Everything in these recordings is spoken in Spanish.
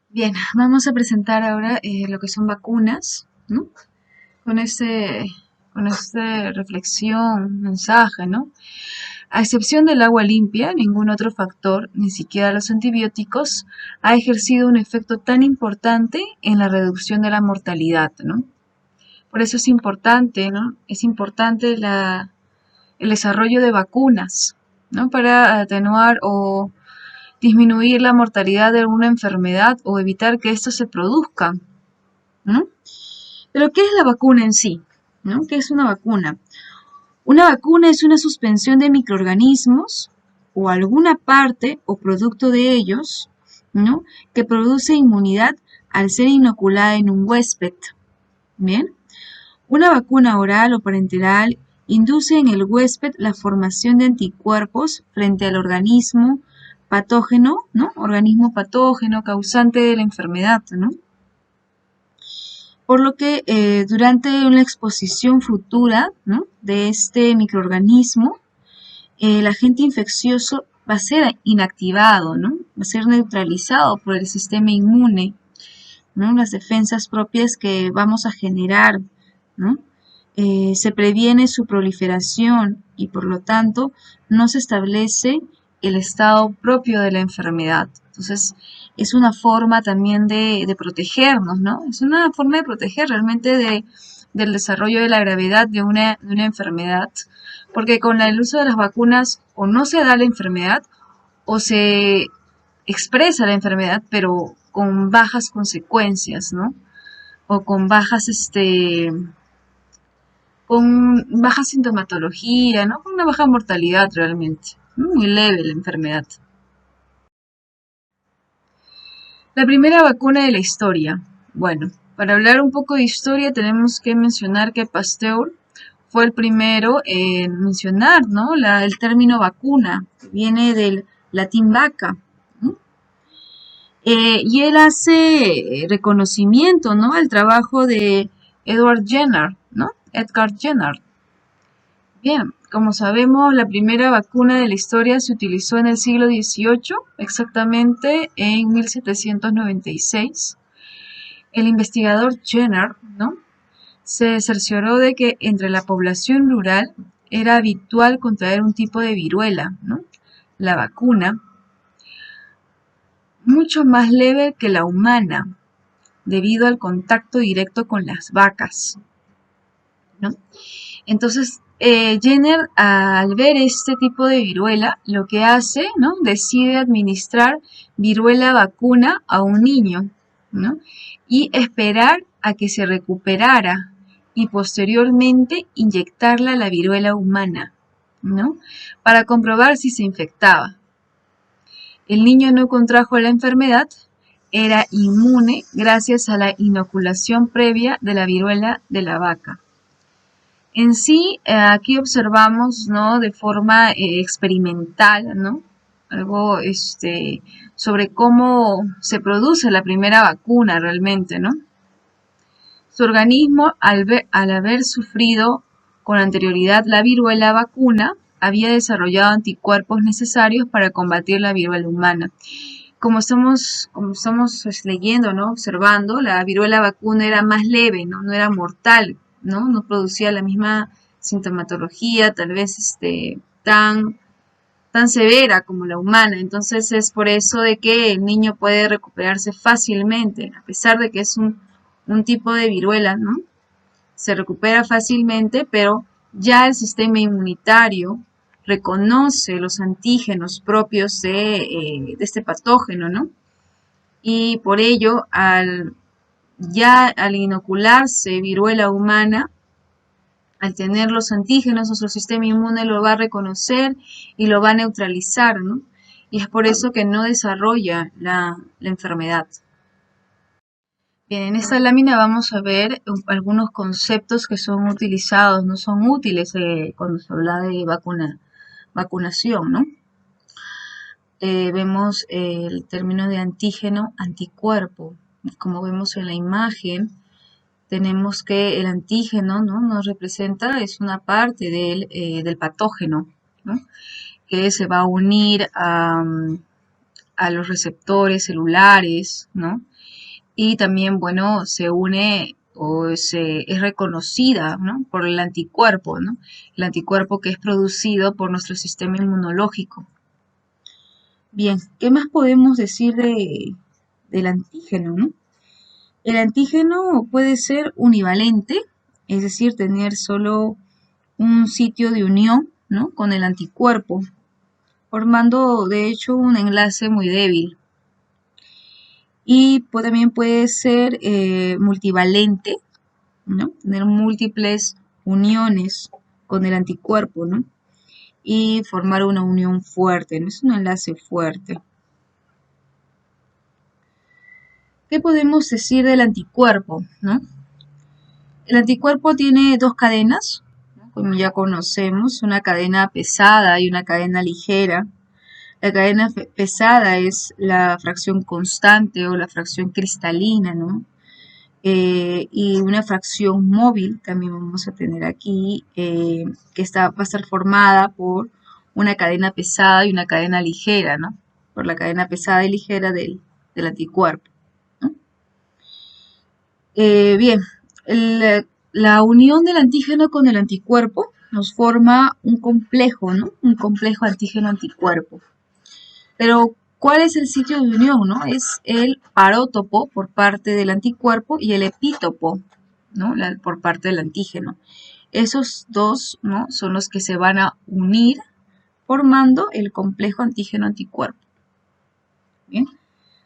Bien, vamos a presentar ahora lo que son vacunas, ¿no? Con con esta reflexión, mensaje, ¿no? A excepción del agua limpia, ningún otro factor, ni siquiera los antibióticos, ha ejercido un efecto tan importante en la reducción de la mortalidad, ¿no? Por eso es importante, ¿no? Es importante el desarrollo de vacunas, ¿no? Para atenuar o disminuir la mortalidad de alguna enfermedad o evitar que esto se produzca, ¿no? Pero ¿qué es la vacuna en sí? ¿No? ¿Qué es una vacuna? Una vacuna es una suspensión de microorganismos o alguna parte o producto de ellos, ¿no? Que produce inmunidad al ser inoculada en un huésped. Bien, una vacuna oral o parenteral induce en el huésped la formación de anticuerpos frente al organismo patógeno, ¿no? Organismo patógeno causante de la enfermedad, ¿no? Por lo que durante una exposición futura, ¿no? De este microorganismo, el agente infeccioso va a ser inactivado, ¿no? Va a ser neutralizado por el sistema inmune, ¿no? Las defensas propias que vamos a generar, ¿no? Se previene su proliferación y por lo tanto no se establece el estado propio de la enfermedad. Entonces, es una forma también de protegernos, ¿no? Es una forma de proteger realmente del desarrollo de la gravedad de una enfermedad, porque con el uso de las vacunas o no se da la enfermedad o se expresa la enfermedad, pero con bajas consecuencias, ¿no? O con baja sintomatología, ¿no? Con una baja mortalidad realmente, ¿no? Muy leve la enfermedad. La primera vacuna de la historia. Bueno, para hablar un poco de historia tenemos que mencionar que Pasteur fue el primero en mencionar, ¿no? El término vacuna, que viene del latín vaca, ¿no? Y él hace reconocimiento, ¿no? Al trabajo de Edward Jenner, ¿no? Edgar Jenner. Bien, como sabemos, la primera vacuna de la historia se utilizó en el siglo XVIII, exactamente en 1796. El investigador Jenner, ¿no? Se cercioró de que entre la población rural era habitual contraer un tipo de viruela, ¿no? La vacuna, mucho más leve que la humana, debido al contacto directo con las vacas, ¿no? Entonces, Jenner, al ver este tipo de viruela, lo que hace, ¿no? Decide administrar viruela vacuna a un niño, ¿no? Y esperar a que se recuperara y posteriormente inyectarla la viruela humana, ¿no? Para comprobar si se infectaba. El niño no contrajo la enfermedad, era inmune gracias a la inoculación previa de la viruela de la vaca. En sí, aquí observamos, ¿no? De forma experimental, ¿no? Algo sobre cómo se produce la primera vacuna realmente, ¿no? Su organismo, al haber sufrido con anterioridad la viruela vacuna, había desarrollado anticuerpos necesarios para combatir la viruela humana. Como estamos leyendo, ¿no? Observando, la viruela vacuna era más leve, ¿no? No era mortal, ¿no? No producía la misma sintomatología, tal vez tan severa como la humana. Entonces es por eso de que el niño puede recuperarse fácilmente, a pesar de que es un tipo de viruela, ¿no? Se recupera fácilmente, pero ya el sistema inmunitario reconoce los antígenos propios de este patógeno, ¿no? Y por ello, al inocularse viruela humana, al tener los antígenos, nuestro sistema inmune lo va a reconocer y lo va a neutralizar, ¿no? Y es por eso que no desarrolla la enfermedad. Bien, en esta lámina vamos a ver algunos conceptos que son utilizados, no son útiles cuando se habla de vacunación, ¿no? Vemos el término de antígeno, anticuerpo. Como vemos en la imagen, tenemos que el antígeno, ¿no? Nos representa, es una parte del patógeno, ¿no? que se va a unir a los receptores celulares, ¿no? Y también, bueno, se une o es reconocida, ¿no? Por el anticuerpo, ¿no? El anticuerpo que es producido por nuestro sistema inmunológico. Bien, ¿qué más podemos decir del antígeno, ¿no? El antígeno puede ser univalente, es decir, tener solo un sitio de unión, ¿no? Con el anticuerpo, formando de hecho un enlace muy débil. Y también puede ser multivalente, ¿no? Tener múltiples uniones con el anticuerpo, ¿no? Y formar una unión fuerte, ¿no? Es un enlace fuerte. ¿Qué podemos decir del anticuerpo, ¿no? El anticuerpo tiene dos cadenas, ¿no? Como ya conocemos, una cadena pesada y una cadena ligera. La cadena pesada es la fracción constante o la fracción cristalina, ¿no? Y una fracción móvil también vamos a tener aquí, que va a estar formada por una cadena pesada y una cadena ligera, ¿no? Por la cadena pesada y ligera del anticuerpo, ¿no? Bien, la unión del antígeno con el anticuerpo nos forma un complejo, ¿no? Un complejo antígeno-anticuerpo. Pero, ¿cuál es el sitio de unión, no? Es el parótopo por parte del anticuerpo y el epítopo, ¿no? Por parte del antígeno. Esos dos, ¿no? Son los que se van a unir formando el complejo antígeno-anticuerpo. Bien.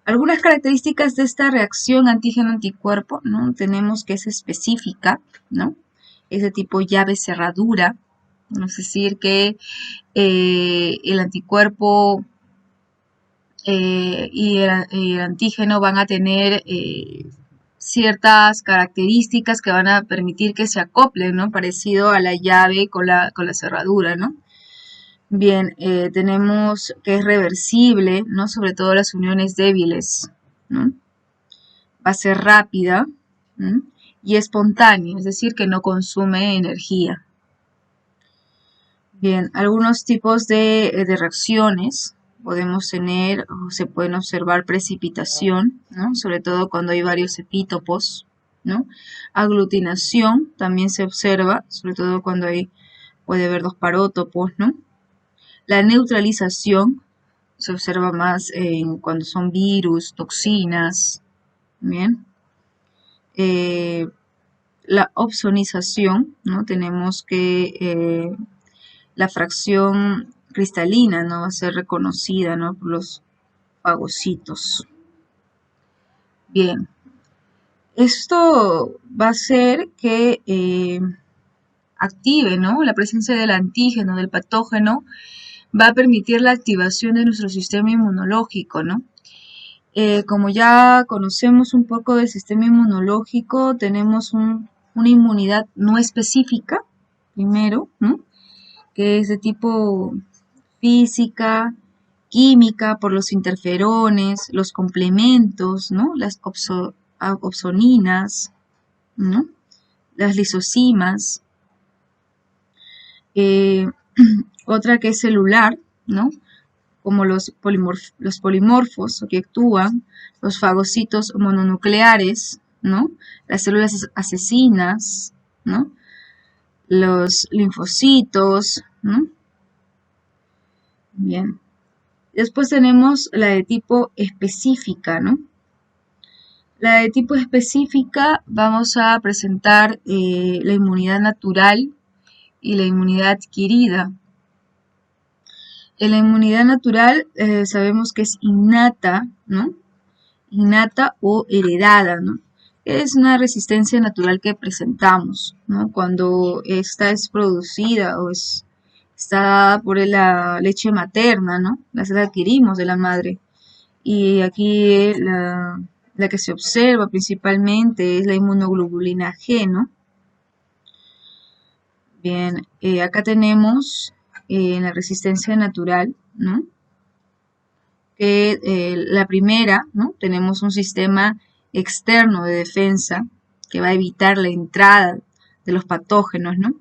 Algunas características de esta reacción antígeno-anticuerpo, ¿no? Tenemos que es específica, ¿no? Es de tipo llave-cerradura, ¿no? Es decir, que el anticuerpo y el antígeno van a tener ciertas características que van a permitir que se acoplen, ¿no? Parecido a la llave con la cerradura, ¿no? Bien, tenemos que es reversible, ¿no? Sobre todo las uniones débiles, ¿no? Va a ser rápida, ¿no? Y espontánea, es decir, que no consume energía. Bien, algunos tipos de reacciones podemos tener, o se pueden observar precipitación, ¿no? Sobre todo cuando hay varios epítopos, ¿no? Aglutinación también se observa, sobre todo cuando puede haber dos parótopos, ¿no? La neutralización se observa más cuando son virus, toxinas, ¿bien? La opsonización, ¿no? Tenemos que la fracción cristalina, ¿no? Va a ser reconocida, ¿no? Por los fagocitos. Bien, esto va a hacer que active, ¿no? La presencia del antígeno, del patógeno, va a permitir la activación de nuestro sistema inmunológico, ¿no? Como ya conocemos un poco del sistema inmunológico, tenemos una inmunidad no específica, primero, ¿no? Que es de tipo física, química, por los interferones, los complementos, ¿no? Las opsoninas, ¿no? Las lisocimas. Otra que es celular, ¿no? Como los polimorfos que actúan, los fagocitos mononucleares, ¿no? Las células asesinas, ¿no? Los linfocitos, ¿no? Bien. Después tenemos la de tipo específica, ¿no? La de tipo específica vamos a presentar la inmunidad natural y la inmunidad adquirida. En la inmunidad natural sabemos que es innata, ¿no? Innata o heredada, ¿no? Es una resistencia natural que presentamos, ¿no? Cuando esta es producida o está dada por la leche materna, ¿no? La adquirimos de la madre. Y aquí la que se observa principalmente es la inmunoglobulina G, ¿no? Bien, acá tenemos la resistencia natural, ¿no? Que la primera, ¿no? Tenemos un sistema externo de defensa que va a evitar la entrada de los patógenos, ¿no?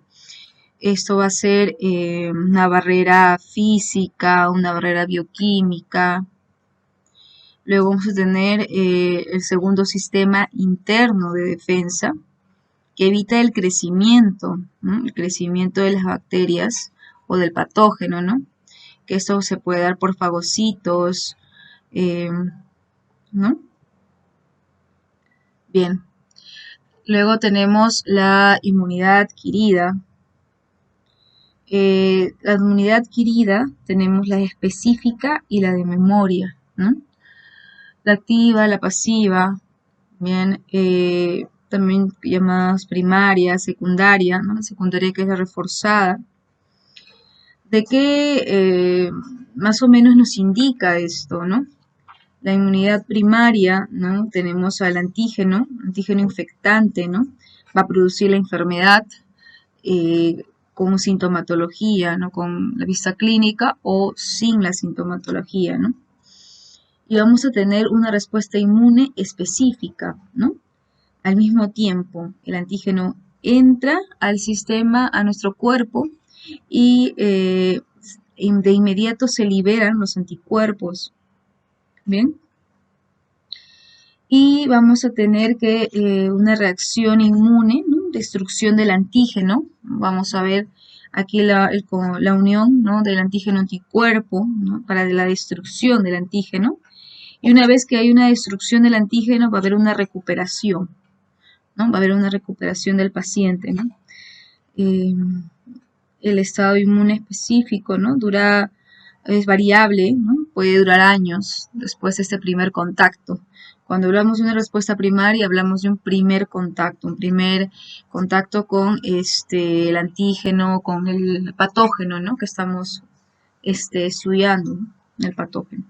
Esto va a ser una barrera física, una barrera bioquímica. Luego vamos a tener el segundo sistema interno de defensa, que evita el crecimiento, ¿no? El crecimiento de las bacterias o del patógeno, ¿no? Que esto se puede dar por fagocitos, ¿no? Bien. Luego tenemos la inmunidad adquirida. La inmunidad adquirida tenemos la específica y la de memoria, ¿no? La activa, la pasiva, bien, también llamadas primaria, secundaria, ¿no? La secundaria que es la reforzada. ¿De qué más o menos nos indica esto, ¿no? La inmunidad primaria, ¿no? Tenemos al antígeno infectante, ¿no? Va a producir la enfermedad con sintomatología, ¿no? Con la vista clínica o sin la sintomatología, ¿no? Y vamos a tener una respuesta inmune específica, ¿no? Al mismo tiempo, el antígeno entra al sistema, a nuestro cuerpo, y de inmediato se liberan los anticuerpos, ¿bien? Y vamos a tener una reacción inmune, ¿no? Destrucción del antígeno. Vamos a ver aquí la unión, ¿no? Del antígeno-anticuerpo, ¿no? Para la destrucción del antígeno. Y una vez que hay una destrucción del antígeno, va a haber una recuperación, ¿no? Va a haber una recuperación del paciente, ¿no? El estado inmune específico, ¿no? Es variable, ¿no? Puede durar años después de este primer contacto. Cuando hablamos de una respuesta primaria, hablamos de un primer contacto con el antígeno, con el patógeno, ¿no? Que estamos estudiando, ¿no? El patógeno.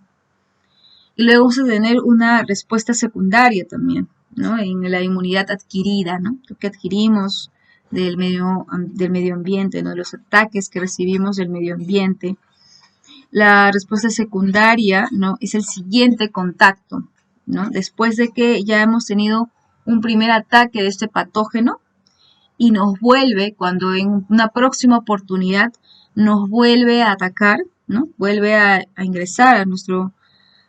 Y luego vamos a tener una respuesta secundaria también, ¿no? En la inmunidad adquirida, ¿no? Lo que adquirimos del medio ambiente, ¿no? De los ataques que recibimos del medio ambiente. La respuesta secundaria, ¿no? Es el siguiente contacto, ¿no? Después de que ya hemos tenido un primer ataque de este patógeno y nos vuelve, cuando en una próxima oportunidad nos vuelve a atacar, ¿no? Vuelve a ingresar a nuestro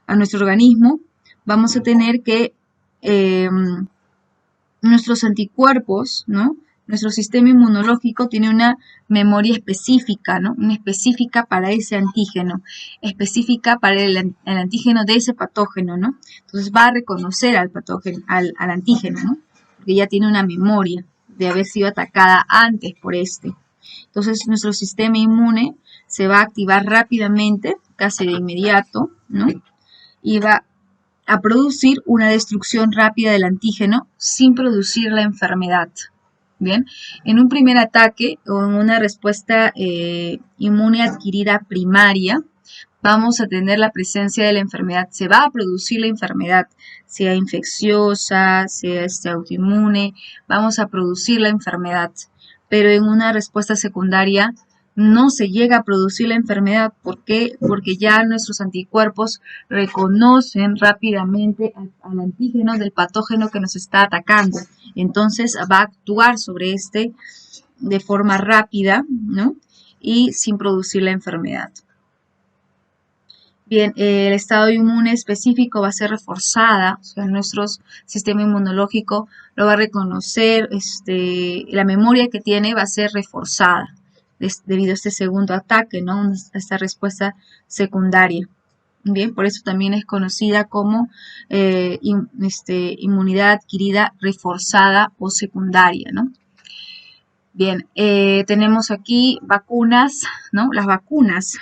organismo, vamos a tener que nuestros anticuerpos, ¿no? Nuestro sistema inmunológico tiene una memoria específica, ¿no? Una específica para ese antígeno, específica para el antígeno de ese patógeno, ¿no? Entonces va a reconocer al patógeno, al antígeno, ¿no? Porque ya tiene una memoria de haber sido atacada antes por este. Entonces nuestro sistema inmune se va a activar rápidamente, casi de inmediato, ¿no? Y va a producir una destrucción rápida del antígeno sin producir la enfermedad. Bien, en un primer ataque o en una respuesta inmune adquirida primaria, vamos a tener la presencia de la enfermedad. Se va a producir la enfermedad, sea infecciosa, sea autoinmune, vamos a producir la enfermedad. Pero en una respuesta secundaria no se llega a producir la enfermedad. ¿Por qué? Porque ya nuestros anticuerpos reconocen rápidamente al antígeno del patógeno que nos está atacando. Entonces va a actuar sobre este de forma rápida, ¿no? Y sin producir la enfermedad. Bien, el estado inmune específico va a ser reforzada, o sea, nuestro sistema inmunológico lo va a reconocer, la memoria que tiene va a ser reforzada debido a este segundo ataque, ¿no? A esta respuesta secundaria. Bien, por eso también es conocida como inmunidad adquirida reforzada o secundaria, ¿no? Bien, tenemos aquí vacunas, ¿no? Las vacunas.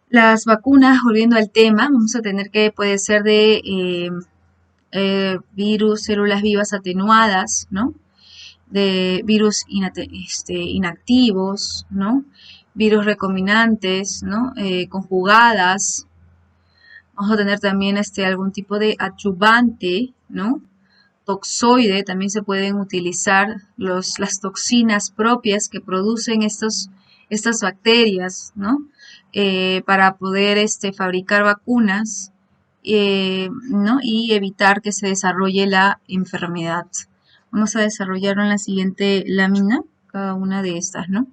Las vacunas, volviendo al tema, vamos a tener que puede ser de virus, células vivas atenuadas, ¿no? De virus inactivos, ¿no? Virus recombinantes, ¿no? Conjugadas. Vamos a tener también algún tipo de adyuvante, ¿no? Toxoide, también se pueden utilizar las toxinas propias que producen estas bacterias, ¿no? Para poder fabricar vacunas, ¿no? Y evitar que se desarrolle la enfermedad. Vamos a desarrollarlo en la siguiente lámina. cada una de estas, ¿no?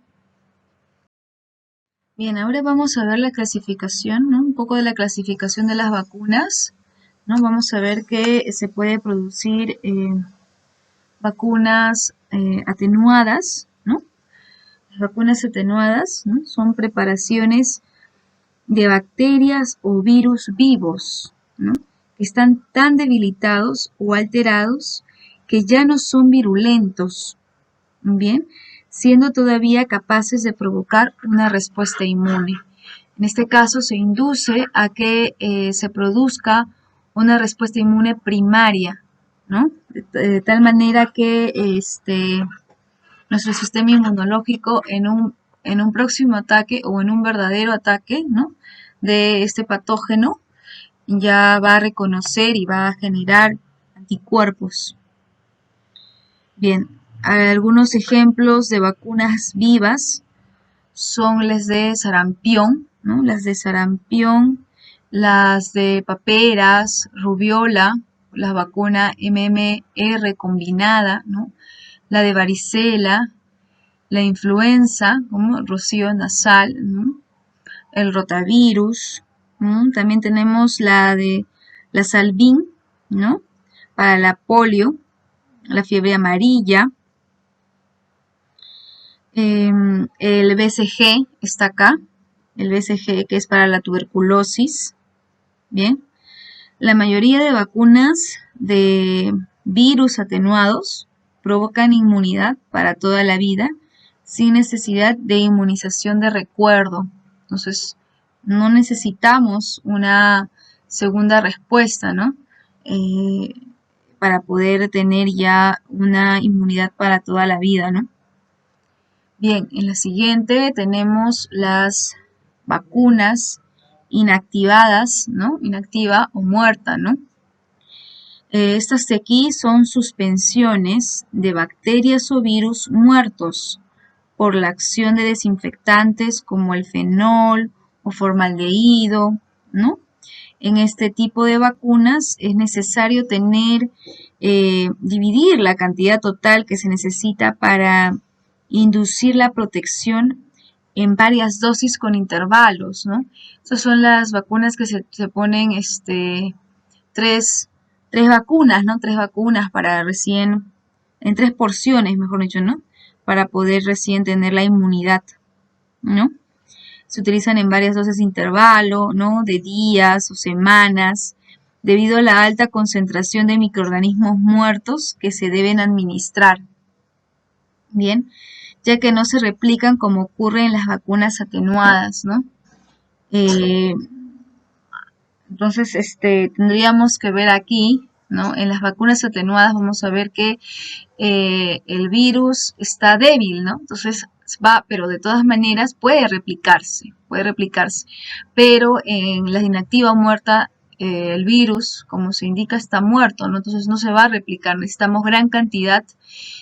Bien, ahora vamos a ver la clasificación, ¿no? Un poco de la clasificación de las vacunas, ¿no? Vamos a ver que se puede producir vacunas atenuadas, ¿no? Las vacunas atenuadas, ¿no? Son preparaciones de bacterias o virus vivos, ¿no? Que están tan debilitados o alterados que ya no son virulentos, ¿bien? Siendo todavía capaces de provocar una respuesta inmune. En este caso se induce a que se produzca una respuesta inmune primaria, ¿no? De tal manera que nuestro sistema inmunológico en un próximo ataque o en un verdadero ataque, ¿no? De este patógeno, ya va a reconocer y va a generar anticuerpos. Bien, algunos ejemplos de vacunas vivas son las de sarampión, ¿no? Las de sarampión, las de paperas, rubiola, la vacuna MMR combinada, ¿no? La de varicela, la influenza, como rocío nasal, ¿no? El rotavirus, ¿no? También tenemos la de la salvín, ¿no? Para la polio, la fiebre amarilla, el BCG está acá, el BCG que es para la tuberculosis, bien. La mayoría de vacunas de virus atenuados provocan inmunidad para toda la vida sin necesidad de inmunización de recuerdo. Entonces, no necesitamos una segunda respuesta, ¿no? Para poder tener ya una inmunidad para toda la vida, ¿no? Bien, en la siguiente tenemos las vacunas inactivadas, ¿no? Inactiva o muerta, ¿no? Estas de aquí son suspensiones de bacterias o virus muertos por la acción de desinfectantes como el fenol o formaldehído, ¿no? En este tipo de vacunas es necesario dividir la cantidad total que se necesita para inducir la protección en varias dosis con intervalos, ¿no? Estas son las vacunas que se ponen tres vacunas, ¿no? Tres vacunas para recién, en 3 porciones, mejor dicho, ¿no? Para poder recién tener la inmunidad, ¿no? Se utilizan en varias dosis de intervalo, ¿no? De días o semanas, debido a la alta concentración de microorganismos muertos que se deben administrar. Bien, ya que no se replican como ocurre en las vacunas atenuadas, ¿no? Entonces, tendríamos que ver aquí, ¿no? En las vacunas atenuadas vamos a ver que el virus está débil, ¿no? Entonces pero de todas maneras puede replicarse, pero en la inactiva o muerta, el virus, como se indica, está muerto, ¿no? Entonces no se va a replicar, necesitamos gran cantidad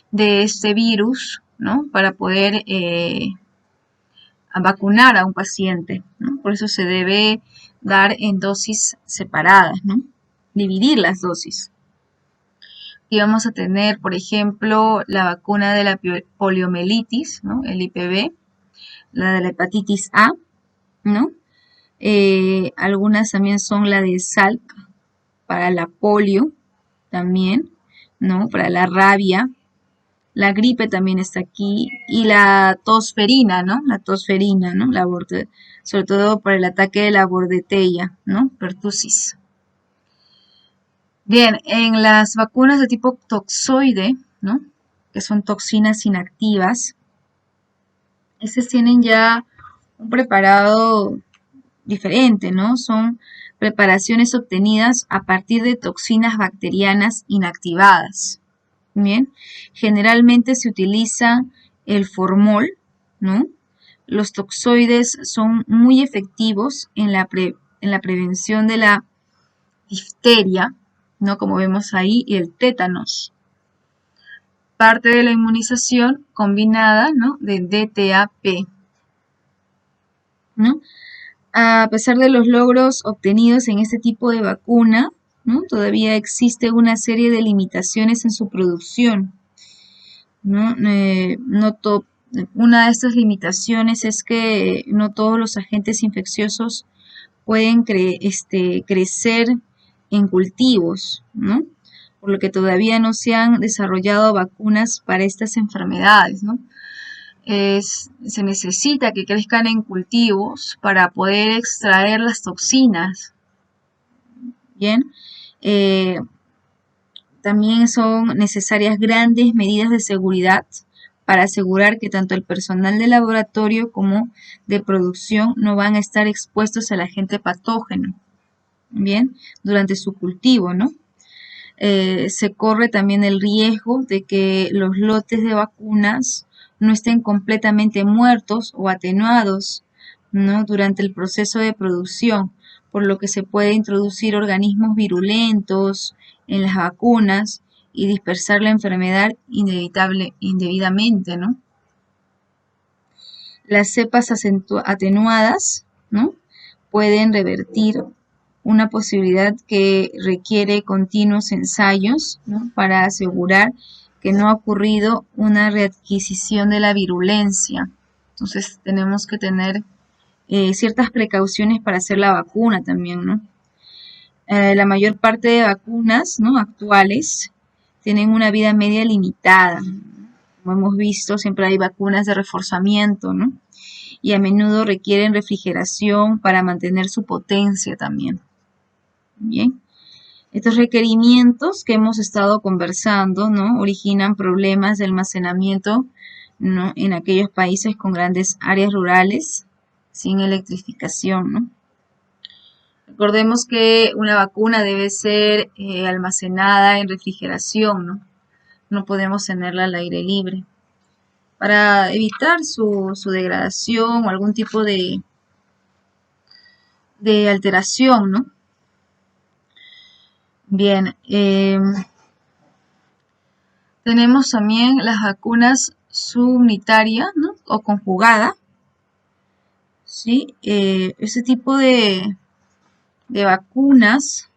de este virus, ¿no? Para poder vacunar a un paciente, ¿no? Por eso se debe dar en dosis separadas, ¿no? Dividir las dosis. Y vamos a tener, por ejemplo, la vacuna de la poliomielitis, ¿no? El IPV, la de la hepatitis A, ¿no? Algunas también son la de Salk, para la polio, también, ¿no? Para la rabia, la gripe también está aquí, y la tosferina, ¿no? La tosferina, ¿no? Sobre todo para el ataque de la bordetella, ¿no? Pertussis. Bien, en las vacunas de tipo toxoide, ¿no? Que son toxinas inactivas, estas tienen ya un preparado diferente, ¿no? Son preparaciones obtenidas a partir de toxinas bacterianas inactivadas. Bien, generalmente se utiliza el formol, ¿no? Los toxoides son muy efectivos en la prevención de la difteria, ¿no? Como vemos ahí, y el tétanos. Parte de la inmunización combinada, ¿no? De DTaP, ¿no? A pesar de los logros obtenidos en este tipo de vacuna, ¿no? Todavía existe una serie de limitaciones en su producción. ¿no? Una de estas limitaciones es que no todos los agentes infecciosos pueden crecer en cultivos, ¿no? Por lo que todavía no se han desarrollado vacunas para estas enfermedades, ¿no? Se necesita que crezcan en cultivos para poder extraer las toxinas, ¿bien? Eh, También son necesarias grandes medidas de seguridad para asegurar que tanto el personal de laboratorio como de producción no van a estar expuestos al agente patógeno, bien, durante su cultivo, ¿no? Se corre también el riesgo de que los lotes de vacunas no estén completamente muertos o atenuados, ¿no? Durante el proceso de producción, por lo que se puede introducir organismos virulentos en las vacunas y dispersar la enfermedad indebidamente, ¿no? Las cepas atenuadas, ¿no? Pueden revertir una posibilidad que requiere continuos ensayos, ¿no? Para asegurar que no ha ocurrido una readquisición de la virulencia. Entonces tenemos que tener ciertas precauciones para hacer la vacuna también, ¿no? La mayor parte de vacunas, ¿no? Actuales tienen una vida media limitada. Como hemos visto, siempre hay vacunas de reforzamiento, ¿no? Y a menudo requieren refrigeración para mantener su potencia también. Bien. Estos requerimientos que hemos estado conversando, ¿no? Originan problemas de almacenamiento, ¿no? En aquellos países con grandes áreas rurales sin electrificación, ¿no? Recordemos que una vacuna debe ser almacenada en refrigeración, ¿no? No podemos tenerla al aire libre para evitar su degradación o algún tipo de alteración, ¿no? Bien, tenemos también las vacunas subunitarias, ¿no? O conjugada, ¿sí? Ese tipo vacunas,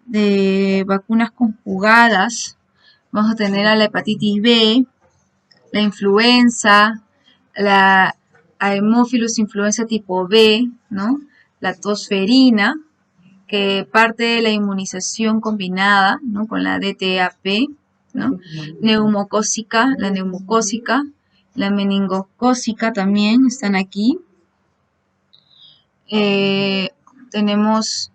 de vacunas conjugadas, vamos a tener a la hepatitis B, la influenza, la Haemophilus influenza tipo B, ¿no? La tosferina, que parte de la inmunización combinada, ¿no? Con la DTaP, ¿no? Neumocócica, la meningocócica también están aquí. Tenemos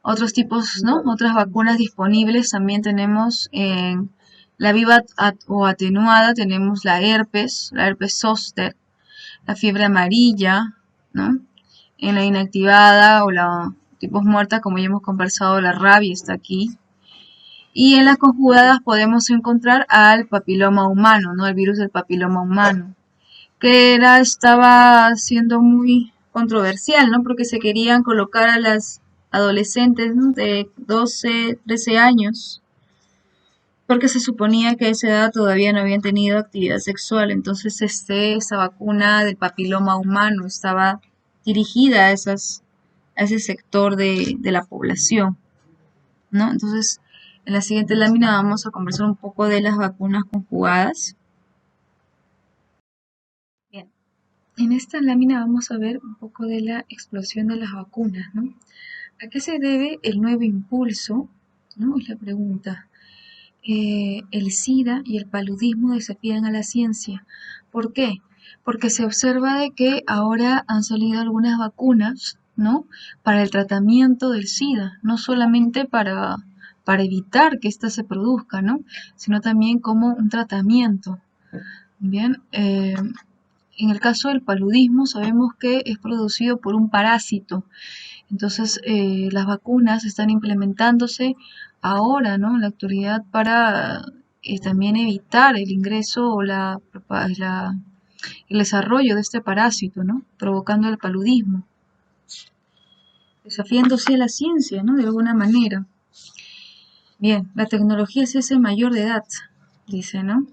otros tipos, ¿no? Otras vacunas disponibles también tenemos en la viva o atenuada, tenemos la herpes zóster, la fiebre amarilla, ¿no? En la inactivada o la tipos muertas, como ya hemos conversado, la rabia está aquí. Y en las conjugadas podemos encontrar al papiloma humano, ¿no? El virus del papiloma humano, que estaba siendo muy controversial, ¿no? Porque se querían colocar a las adolescentes, ¿no? De 12, 13 años, porque se suponía que a esa edad todavía no habían tenido actividad sexual. Entonces, esta vacuna del papiloma humano estaba dirigida a ese sector de la población, ¿no? Entonces, en la siguiente lámina vamos a conversar un poco de las vacunas conjugadas. Bien, en esta lámina vamos a ver un poco de la explosión de las vacunas, ¿no? ¿A qué se debe el nuevo impulso? ¿No? Es la pregunta. El SIDA y el paludismo desafían a la ciencia. ¿Por qué? Porque se observa de que ahora han salido algunas vacunas, ¿no? Para el tratamiento del SIDA, no solamente para evitar que ésta se produzca, ¿no? Sino también como un tratamiento. Bien, en el caso del paludismo sabemos que es producido por un parásito. Entonces, las vacunas están implementándose ahora, ¿no? En la actualidad para también evitar el ingreso o el desarrollo de este parásito, ¿no? Provocando el paludismo. Desafiándose a la ciencia, ¿no? De alguna manera. Bien, la tecnología es ese mayor de edad, dice, ¿no?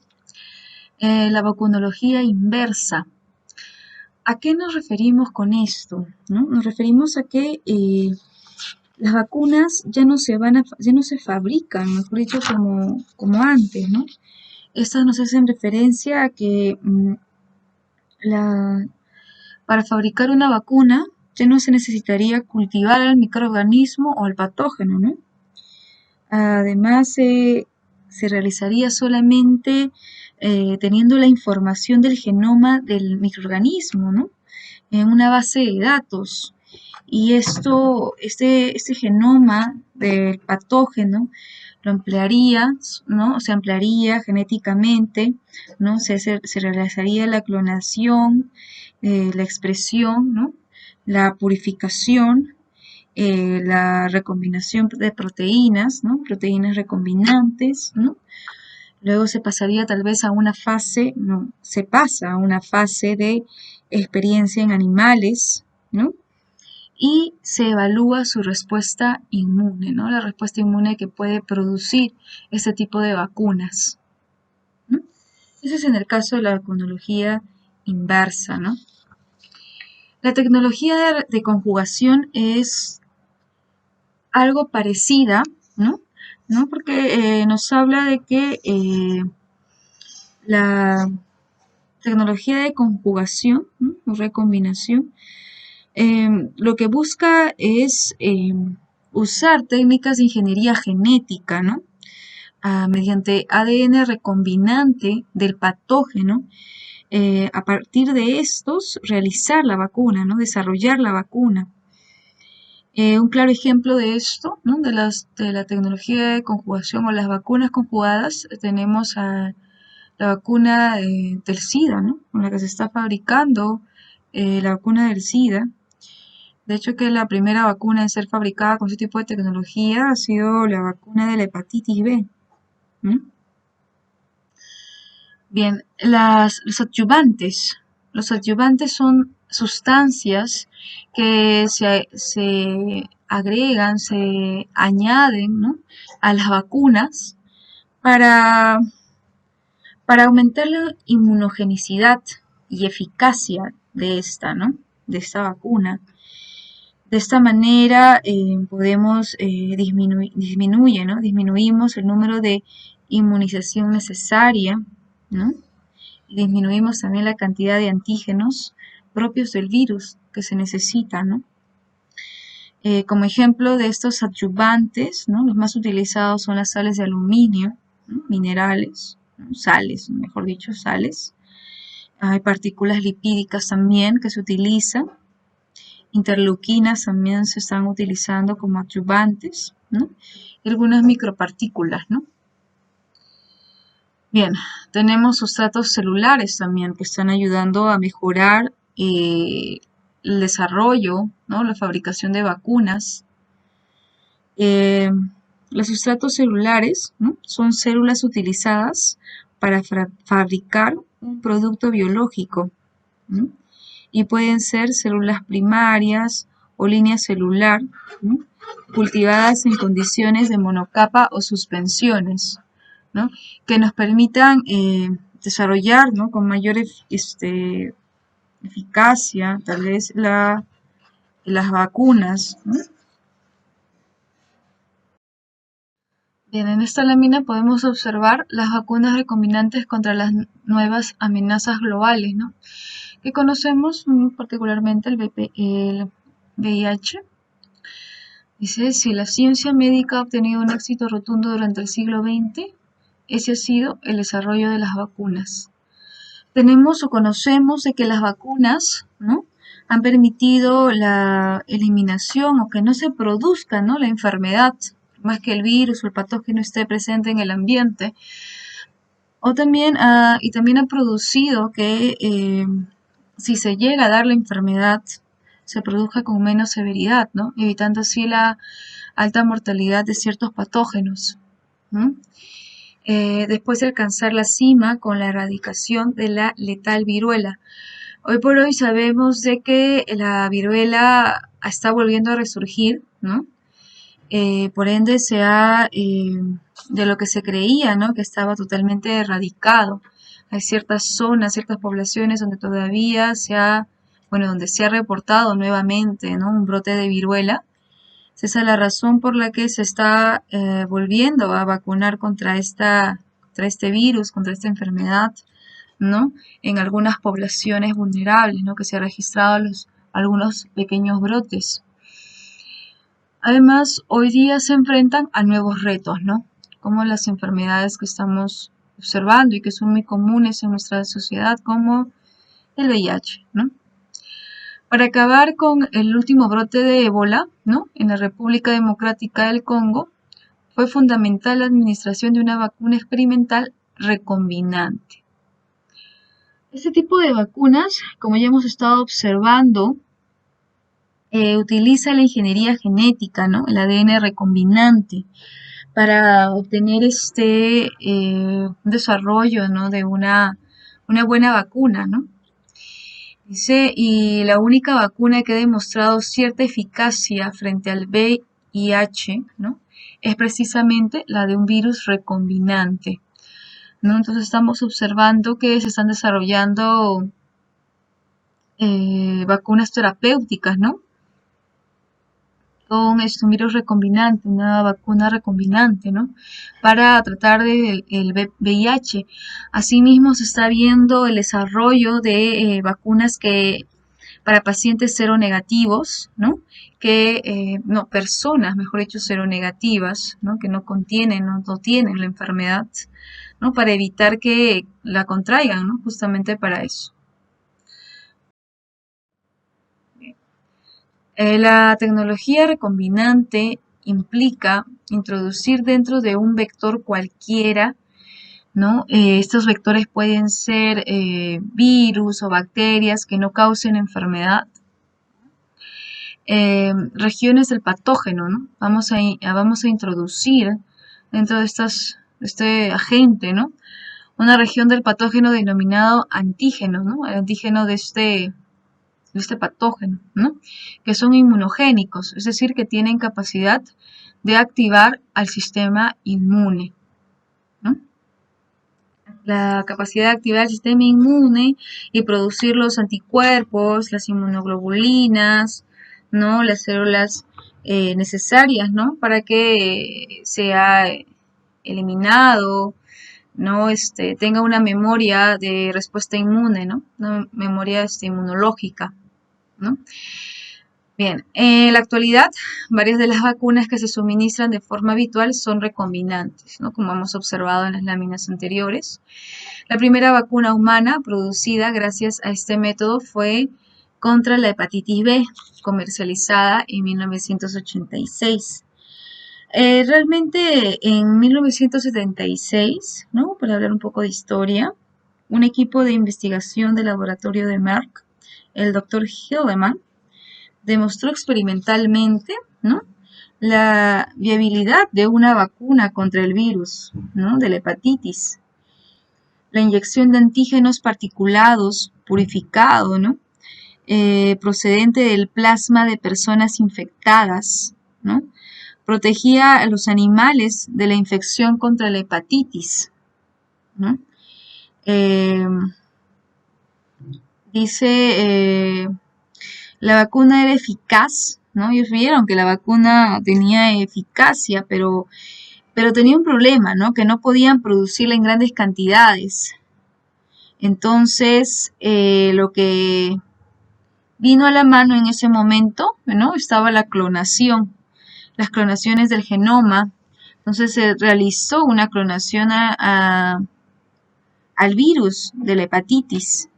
La vacunología inversa. ¿A qué nos referimos con esto? ¿No? Nos referimos a que las vacunas ya no se fabrican, mejor dicho, como antes, ¿no? Estas nos hacen referencia a que para fabricar una vacuna ya no se necesitaría cultivar al microorganismo o al patógeno, ¿no? Además, se realizaría solamente teniendo la información del genoma del microorganismo, ¿no? En una base de datos. Y este genoma del patógeno lo ampliaría, ¿no? Se ampliaría genéticamente, ¿no? Se realizaría la clonación, la expresión, ¿no? La purificación, la recombinación de proteínas, ¿no? Proteínas recombinantes, ¿no? Luego se pasaría tal vez a una fase, no, se pasa a una fase de experiencia en animales, ¿no? Y se evalúa su respuesta inmune, ¿no? La respuesta inmune que puede producir este tipo de vacunas, ¿no? Eso es en el caso de la vacunología inversa, ¿no? La tecnología de conjugación es algo parecida, ¿no? ¿No? Porque nos habla de que la tecnología de conjugación, ¿no? O recombinación, lo que busca es usar técnicas de ingeniería genética, ¿no? Mediante ADN recombinante del patógeno, a partir de estos realizar la vacuna, ¿no? Desarrollar la vacuna. Un claro ejemplo de esto, ¿no? de la tecnología de conjugación o las vacunas conjugadas, tenemos a la vacuna del SIDA, ¿no? Con la que se está fabricando la vacuna del SIDA. De hecho, que la primera vacuna en ser fabricada con ese tipo de tecnología ha sido la vacuna de la hepatitis B. ¿Mm? Bien, los adyuvantes. Los adyuvantes son sustancias que se agregan, se añaden, ¿no? a las vacunas para, para aumentar la inmunogenicidad y eficacia de esta, ¿no? De esta vacuna. De esta manera podemos disminuimos el número de inmunización necesaria, ¿no? Y disminuimos también la cantidad de antígenos propios del virus que se necesita, ¿no? Como ejemplo de estos adyuvantes, ¿no? Los más utilizados son las sales de aluminio, ¿no? Minerales, ¿no? Sales, mejor dicho, sales. Hay partículas lipídicas también que se utilizan. Interleuquinas también se están utilizando como adyuvantes, ¿no? Y algunas micropartículas, ¿no? Bien, tenemos sustratos celulares también que están ayudando a mejorar el desarrollo, ¿no? La fabricación de vacunas. Los sustratos celulares, ¿no? Son células utilizadas para fabricar un producto biológico, ¿no? Y pueden ser células primarias o línea celular, ¿no? Cultivadas en condiciones de monocapa o suspensiones, ¿no? Que nos permitan desarrollar, ¿no? Con mayor eficacia tal vez las vacunas, ¿no? Bien, en esta lámina podemos observar las vacunas recombinantes contra las nuevas amenazas globales, ¿no? Que conocemos particularmente el VIH. Dice, si la ciencia médica ha obtenido un éxito rotundo durante el siglo XX, ese ha sido el desarrollo de las vacunas. Tenemos o conocemos de que las vacunas, ¿no? han permitido la eliminación o que no se produzca, ¿no? la enfermedad, más que el virus o el patógeno esté presente en el ambiente. O también, y también ha producido que si se llega a dar la enfermedad, se produzca con menos severidad, ¿no? Evitando así la alta mortalidad de ciertos patógenos. Después de alcanzar la cima con la erradicación de la letal viruela. Hoy por hoy sabemos de que la viruela está volviendo a resurgir, ¿no? Por ende de lo que se creía, ¿no? Que estaba totalmente erradicado. Hay ciertas zonas, ciertas poblaciones donde todavía donde se ha reportado nuevamente, ¿no? Un brote de viruela. Esa es la razón por la que se está volviendo a vacunar contra esta contra este virus, contra esta enfermedad, ¿no? En algunas poblaciones vulnerables, ¿no? Que se han registrado algunos pequeños brotes. Además, hoy día se enfrentan a nuevos retos, ¿no? Como las enfermedades que estamos observando y que son muy comunes en nuestra sociedad, como el VIH, ¿no? Para acabar con el último brote de ébola, ¿no? En la República Democrática del Congo, fue fundamental la administración de una vacuna experimental recombinante. Este tipo de vacunas, como ya hemos estado observando, utiliza la ingeniería genética, ¿no? El ADN recombinante para obtener un desarrollo, ¿no? De una buena vacuna, ¿no? Dice, y la única vacuna que ha demostrado cierta eficacia frente al VIH, ¿no? Es precisamente la de un virus recombinante, ¿no? Entonces estamos observando que se están desarrollando vacunas terapéuticas, ¿no? Con un virus recombinante, una vacuna recombinante, ¿no? Para tratar el VIH. Asimismo, se está viendo el desarrollo de vacunas para pacientes seronegativos, ¿no? Personas, mejor dicho, seronegativas, ¿no? Que no contienen, no tienen la enfermedad, ¿no? Para evitar que la contraigan, ¿no? Justamente para eso. La tecnología recombinante implica introducir dentro de un vector cualquiera, ¿no? Estos vectores pueden ser virus o bacterias que no causen enfermedad. Regiones del patógeno, ¿no? Vamos a introducir dentro de este agente, ¿no? Una región del patógeno denominado antígeno, ¿no? El antígeno de este patógeno, ¿no? Que son inmunogénicos, es decir, que tienen capacidad de activar al sistema inmune, ¿no? La capacidad de activar el sistema inmune y producir los anticuerpos, las inmunoglobulinas, ¿no? Las células necesarias, ¿no? Para que sea eliminado, ¿no? Tenga una memoria de respuesta inmune, ¿no? Una memoria inmunológica, ¿no? Bien, en la actualidad, varias de las vacunas que se suministran de forma habitual son recombinantes, ¿no? Como hemos observado en las láminas anteriores. La primera vacuna humana producida gracias a este método fue contra la hepatitis B, comercializada en 1986. Realmente en 1976, ¿no? Para hablar un poco de historia, un equipo de investigación del laboratorio de Merck, el Dr. Hilleman, demostró experimentalmente, ¿no? La viabilidad de una vacuna contra el virus, ¿no? De la hepatitis. La inyección de antígenos particulados, purificado, ¿no? Procedente del plasma de personas infectadas, ¿no? Protegía a los animales de la infección contra la hepatitis, ¿no? Dice, la vacuna era eficaz, ¿no? Ellos vieron que la vacuna tenía eficacia, pero tenía un problema, ¿no? Que no podían producirla en grandes cantidades. Entonces, lo que vino a la mano en ese momento, ¿no? Estaba la clonación, las clonaciones del genoma. Entonces se realizó una clonación al virus de la hepatitis,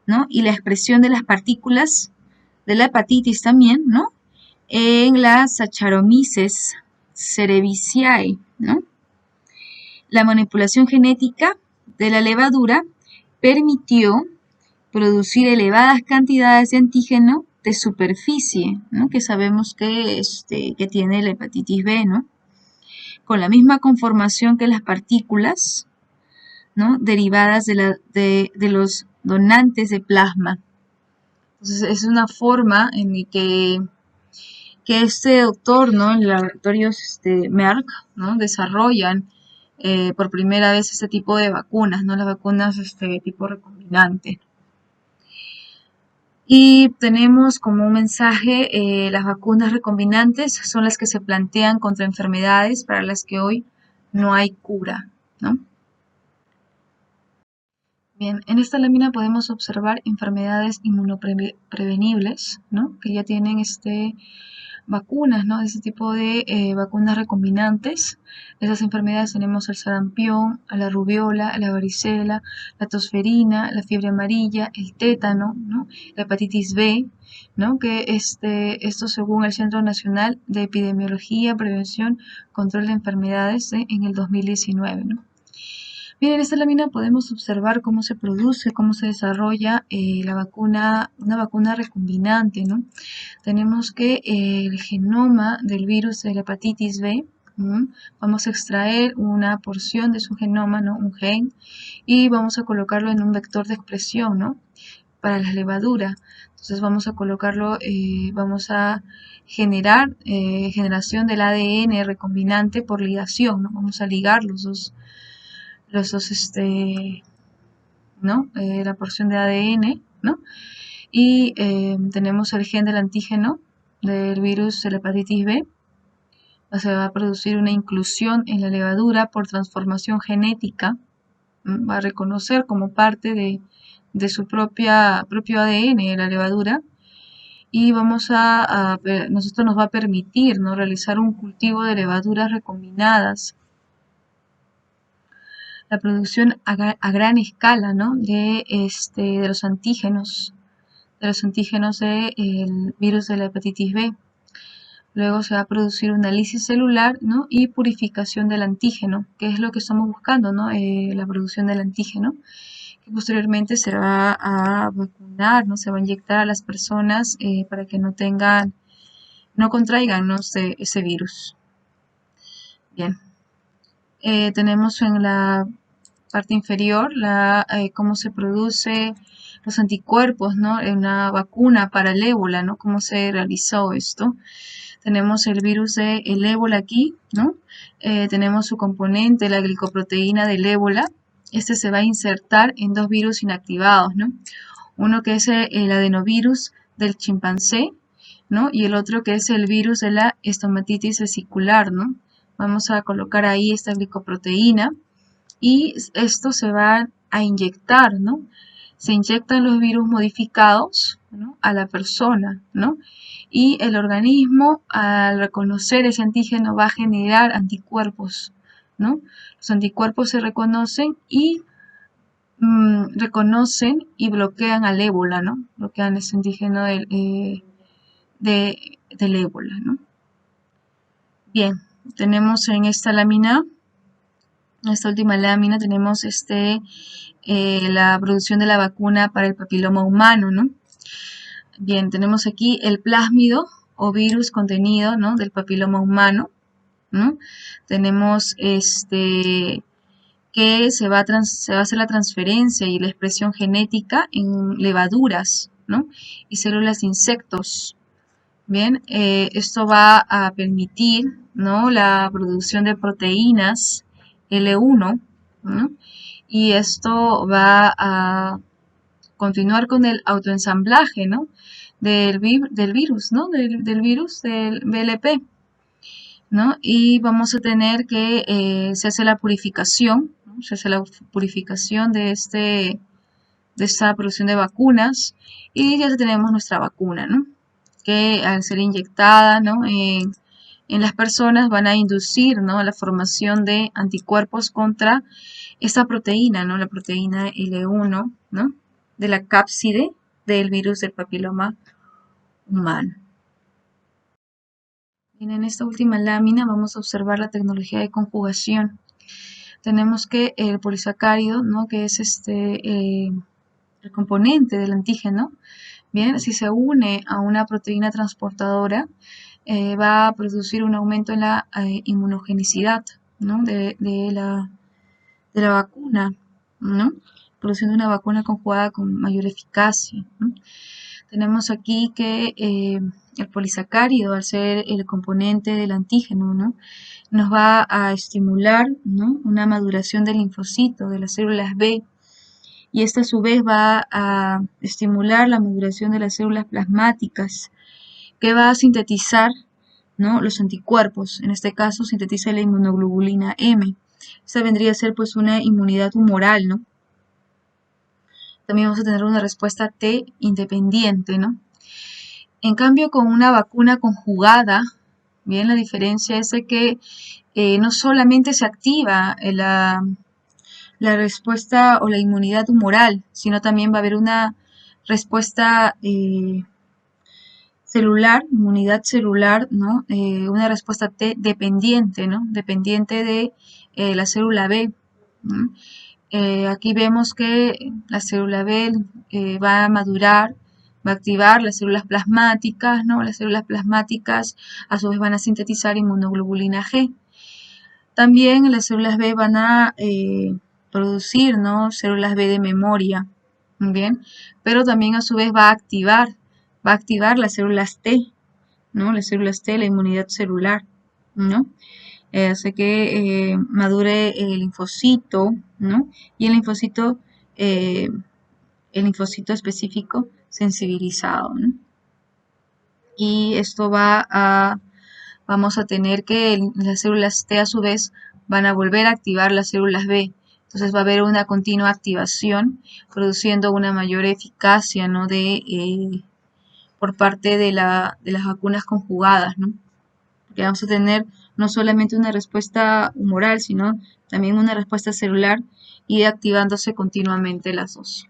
¿no? Y la expresión de las partículas de la hepatitis también, ¿no? En las Saccharomyces cerevisiae, ¿no? La manipulación genética de la levadura permitió producir elevadas cantidades de antígeno de superficie, ¿no? Que sabemos que tiene la hepatitis B, ¿no? Con la misma conformación que las partículas, ¿no? Derivadas de los donantes de plasma. Entonces es una forma en que este doctor, ¿no? En laboratorios Merck, ¿no? Desarrollan por primera vez este tipo de vacunas, ¿no? Las vacunas tipo recombinante. Y tenemos como un mensaje, las vacunas recombinantes son las que se plantean contra enfermedades para las que hoy no hay cura, ¿no? Bien, en esta lámina podemos observar enfermedades inmunoprevenibles, ¿no? Que ya tienen vacunas, ¿no? Ese tipo de vacunas recombinantes. Esas enfermedades tenemos el sarampión, la rubiola, la varicela, la tosferina, la fiebre amarilla, el tétano, ¿no? La hepatitis B, ¿no? Que esto según el Centro Nacional de Epidemiología, Prevención, Control de Enfermedades en el 2019, ¿no? Bien, en esta lámina podemos observar cómo se produce, cómo se desarrolla una vacuna recombinante, ¿no? Tenemos que el genoma del virus de la hepatitis B, vamos a extraer una porción de su genoma, ¿no? Un gen, y vamos a colocarlo en un vector de expresión, ¿no? Para la levadura. Entonces vamos a colocarlo, vamos a generar generación del ADN recombinante por ligación, ¿no? Vamos a ligar los dos ¿no? La porción de ADN, ¿no? Y tenemos el gen del antígeno del virus de la hepatitis B. Se va a producir una inclusión en la levadura por transformación genética. Va a reconocer como parte de su propio ADN de la levadura. Y nosotros nos va a permitir, ¿no? Realizar un cultivo de levaduras recombinadas. La producción a gran escala, ¿no? de los antígenos del virus de la hepatitis B. Luego se va a producir una lisis celular, ¿no? Y purificación del antígeno, que es lo que estamos buscando, ¿no? La producción del antígeno, que posteriormente se va a vacunar, ¿no? Se va a inyectar a las personas para que no contraigan, ¿no? ese virus. Bien. Tenemos en la parte inferior cómo se produce los anticuerpos, ¿no? En una vacuna para el ébola, ¿no? Cómo se realizó esto. Tenemos el virus del ébola aquí, ¿no? Tenemos su componente, la glicoproteína del ébola. Se va a insertar en dos virus inactivados, ¿no? Uno que es el adenovirus del chimpancé, ¿no? Y el otro que es el virus de la estomatitis vesicular, ¿no? Vamos a colocar ahí esta glicoproteína y esto se va a inyectar, ¿no? Se inyectan los virus modificados, ¿no? A la persona, ¿no? Y el organismo, al reconocer ese antígeno, va a generar anticuerpos, ¿no? Los anticuerpos se reconocen y bloquean al ébola, ¿no? Bloquean ese antígeno del ébola, ¿no? Bien, tenemos en esta lámina, en esta última lámina, tenemos la producción de la vacuna para el papiloma humano, ¿no? Bien, tenemos aquí el plásmido o virus contenido, ¿no? Del papiloma humano, ¿no? Tenemos que se va a hacer la transferencia y la expresión genética en levaduras, ¿no? Y células de insectos. Bien, esto va a permitir, ¿no? La producción de proteínas L1, ¿no? Y esto va a continuar con el autoensamblaje, ¿no? Del virus, ¿no? Del virus del VLP, ¿no? Y vamos a tener que se hace la purificación, ¿no? Se hace la purificación de esta producción de vacunas y ya tenemos nuestra vacuna, ¿no? Que al ser inyectada, ¿no? En las personas van a inducir, ¿no? La formación de anticuerpos contra esta proteína, ¿no? La proteína L1, ¿no? De la cápside del virus del papiloma humano. Bien, en esta última lámina vamos a observar la tecnología de conjugación. Tenemos que el polisacárido, ¿no? Que es el componente del antígeno, bien, si se une a una proteína transportadora, va a producir un aumento en la inmunogenicidad, ¿no? de la vacuna, ¿no? Produciendo una vacuna conjugada con mayor eficacia, ¿no? Tenemos aquí que el polisacárido, al ser el componente del antígeno, ¿no? Nos va a estimular, ¿no? Una maduración del linfocito, de las células B, y esta a su vez va a estimular la maduración de las células plasmáticas, que va a sintetizar, ¿no? Los anticuerpos. En este caso sintetiza la inmunoglobulina M. Esta vendría a ser pues una inmunidad humoral, ¿no? también vamos a tener una respuesta T independiente, ¿no? En cambio, con una vacuna conjugada, bien, la diferencia es de que no solamente se activa la respuesta o la inmunidad humoral, sino también va a haber una respuesta celular, inmunidad celular, ¿no? Una respuesta T dependiente, ¿no? Dependiente de la célula B, ¿no? Aquí vemos que la célula B va a madurar, va a activar las células plasmáticas, ¿no? Las células plasmáticas a su vez van a sintetizar inmunoglobulina G. También las células B van a producir, ¿no? Células B de memoria, ¿bien? Pero también a su vez va a activar las células T, ¿no? Las células T, la inmunidad celular, ¿no? Hace que madure el linfocito, ¿no? Y eh, el linfocito específico sensibilizado, ¿no? Y esto vamos a tener que las células T a su vez van a volver a activar las células B. Entonces va a haber una continua activación, produciendo una mayor eficacia, ¿no? Por parte de las vacunas conjugadas, ¿no? Porque vamos a tener no solamente una respuesta humoral, sino también una respuesta celular y activándose continuamente las dos.